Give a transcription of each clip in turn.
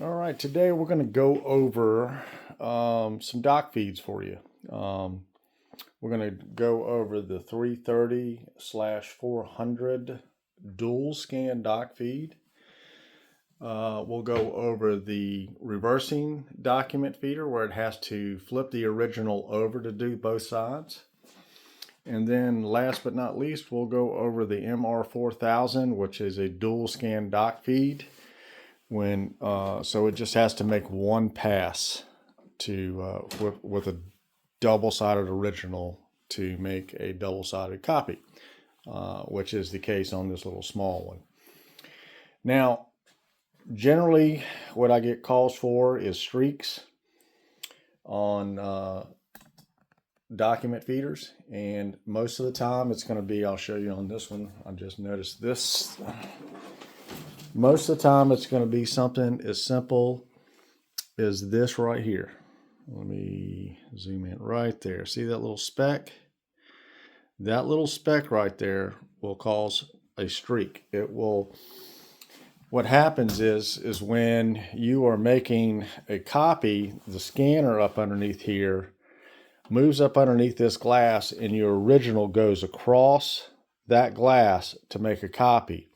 All right, today we're going to go over some dock feeds for you. We're going to go over the 330/400 dual scan dock feed. We'll go over the reversing document feeder where it has to flip the original over to do both sides. And then last but not least, we'll go over the MR4000, which is a dual scan dock feed. So it just has to make one pass to with a double-sided original to make a double-sided copy, which is the case on this little small one. Now, generally, what I get calls for is streaks on document feeders, and most of the time it's going to be, I'll show you on this one, I just noticed this. Most of the time it's going to be something as simple as this right here. Let me zoom in right there. See that little speck? That little speck right there will cause a streak. What happens is when you are making a copy, the scanner up underneath here moves up underneath this glass and your original goes across that glass to make a copy.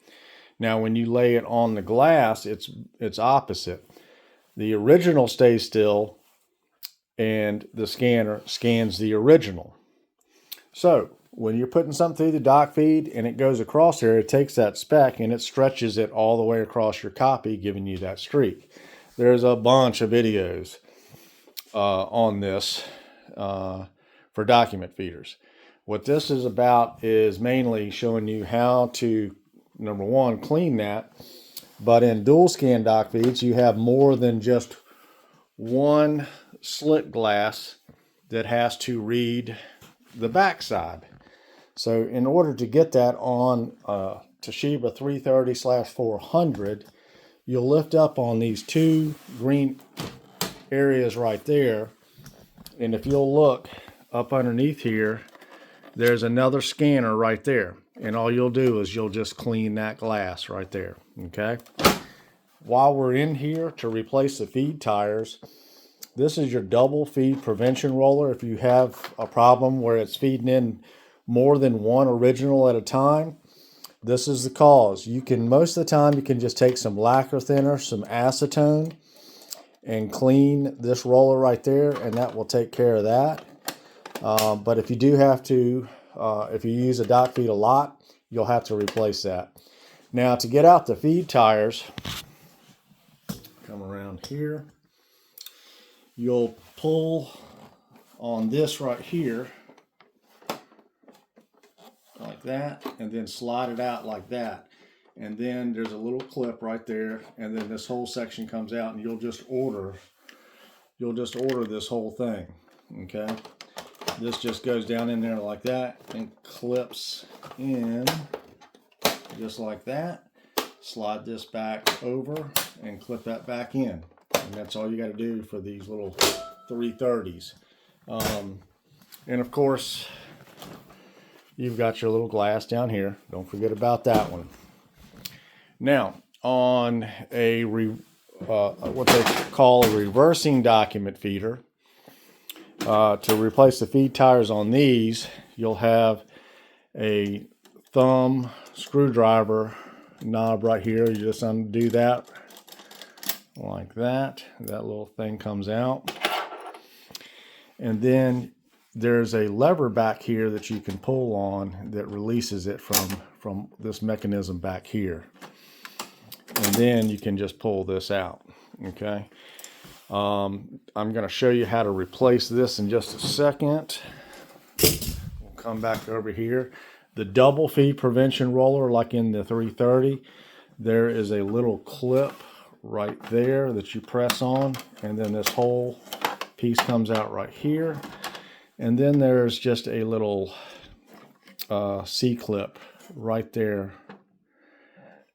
Now, when you lay it on the glass, it's opposite. The original stays still, and the scanner scans the original. So, when you're putting something through the dock feed and it goes across there, it takes that speck and it stretches it all the way across your copy, giving you that streak. There's a bunch of videos on this for document feeders. What this is about is mainly showing you how to, number one, clean that. But in dual scan dock feeds, you have more than just one slit glass that has to read the backside. So in order to get that on Toshiba 330/400, you'll lift up on these two green areas right there. And if you'll look up underneath here, there's another scanner right there. And all you'll do is you'll just clean that glass right there, okay? While we're in here to replace the feed tires, this is your double feed prevention roller. If you have a problem where it's feeding in more than one original at a time, this is the cause. Most of the time, you can just take some lacquer thinner, some acetone, and clean this roller right there, and that will take care of that. But if you do have to, if you use a dock feed a lot, you'll have to replace that. Now, to get out the feed tires, come around here, you'll pull on this right here, like that, and then slide it out like that. And then there's a little clip right there, and then this whole section comes out, and you'll just order this whole thing, okay? This just goes down in there like that and clips in just like that. Slide this back over and clip that back in. And that's all you got to do for these little 330s. And of course, you've got your little glass down here. Don't forget about that one. Now, on a what they call a reversing document feeder, to replace the feed tires on these, you'll have a thumb screwdriver knob right here. You just undo that like that. That little thing comes out. And then there's a lever back here that you can pull on that releases it from this mechanism back here. And then you can just pull this out, okay? I'm going to show you how to replace this in just a second. We'll come back over here. The double feed prevention roller, like in the 330, there is a little clip right there that you press on, and then this whole piece comes out right here. And then there's just a little C-clip right there.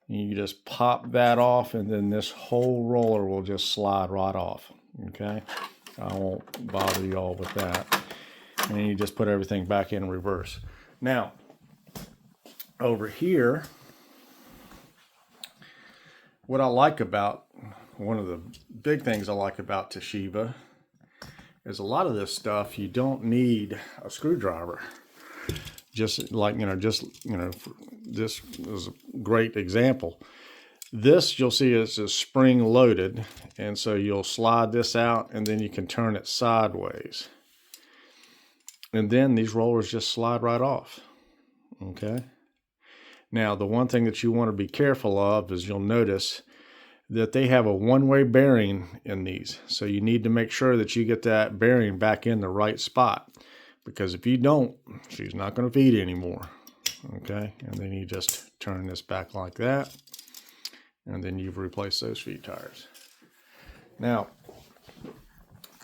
You just pop that off, and then this whole roller will just slide right off, okay? I won't bother you all with that. And you just put everything back in reverse. Now, over here, what I like about one of the big things I like about Toshiba is a lot of this stuff you don't need a screwdriver. Just like, this is a great example. This you'll see is spring loaded, and so you'll slide this out and then you can turn it sideways. And then these rollers just slide right off. Okay. Now, the one thing that you want to be careful of is you'll notice that they have a one-way bearing in these. So you need to make sure that you get that bearing back in the right spot, because if you don't, she's not going to feed anymore. Okay, and then you just turn this back like that, and then you've replaced those feed tires. Now,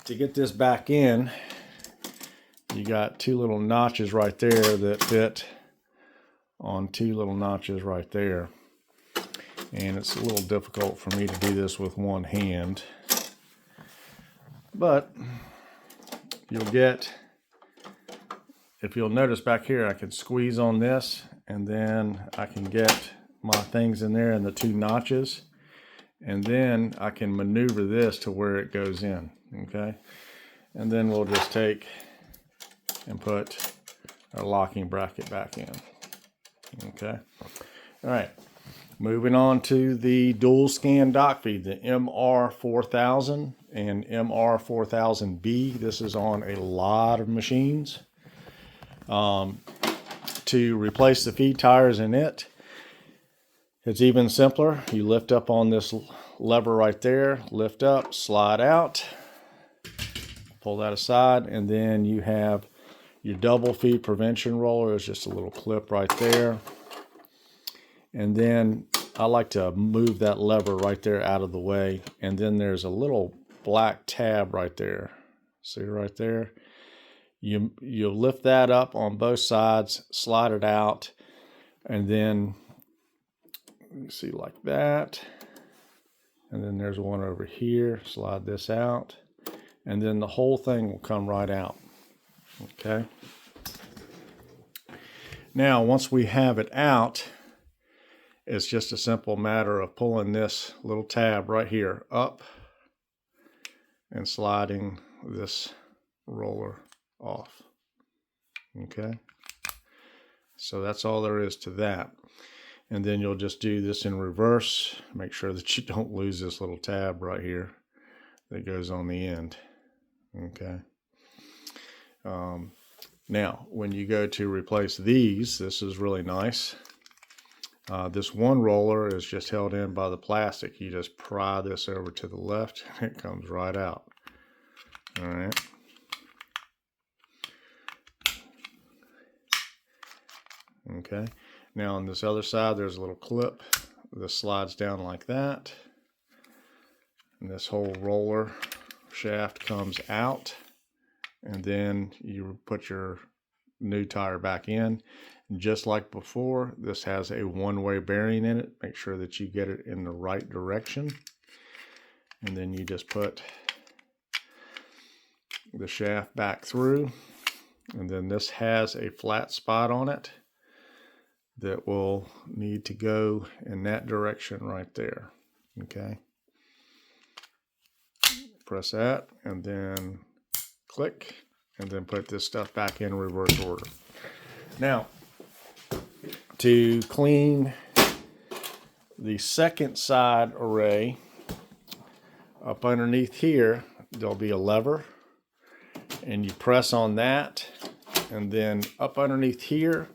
to get this back in, you got two little notches right there that fit on two little notches right there. And it's a little difficult for me to do this with one hand. But you'll get, if you'll notice back here, I can squeeze on this and then I can get my things in there in the two notches. And then I can maneuver this to where it goes in, okay? And then we'll just take and put our locking bracket back in, okay? All right. Moving on to the dual scan dock feed, the MR4000 and MR4000B. This is on a lot of machines. To replace the feed tires in it, it's even simpler. You lift up on this lever right there, lift up, slide out, pull that aside, and then you have your double feed prevention roller. It's just a little clip right there. And then I like to move that lever right there out of the way. And then there's a little black tab right there. See right there? You lift that up on both sides, slide it out, and then you see like that. And then there's one over here. Slide this out. And then the whole thing will come right out. Okay? Now, once we have it out, it's just a simple matter of pulling this little tab right here up and sliding this roller off. Okay, so that's all there is to that. And then you'll just do this in reverse. Make sure that you don't lose this little tab right here that goes on the end. Okay. Now, when you go to replace these, this is really nice. This one roller is just held in by the plastic. You just pry this over to the left and it comes right out. All right. Okay. Now on this other side, there's a little clip. This slides down like that. And this whole roller shaft comes out. And then you put your new tire back in. Just like before, this has a one-way bearing in it. Make sure that you get it in the right direction. And then you just put the shaft back through. And then this has a flat spot on it that will need to go in that direction right there. Okay. Press that and then click, and then put this stuff back in reverse order. Now, to clean the second side array, up underneath here, there'll be a lever, and you press on that, and then up underneath here,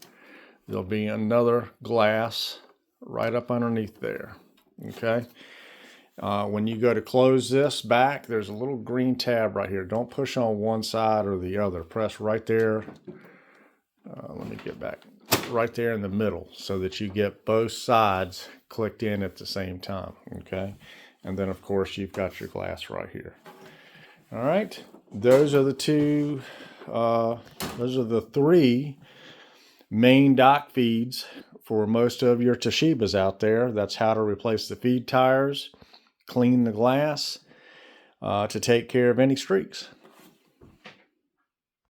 there'll be another glass right up underneath there. Okay. When you go to close this back, there's a little green tab right here. Don't push on one side or the other. Press right there. Let me get back. Right there in the middle so that you get both sides clicked in at the same time. Okay. And then, of course, you've got your glass right here. All right. Those are the three main dock feeds for most of your Toshibas out there. That's how to replace the feed tires, clean the glass, to take care of any streaks.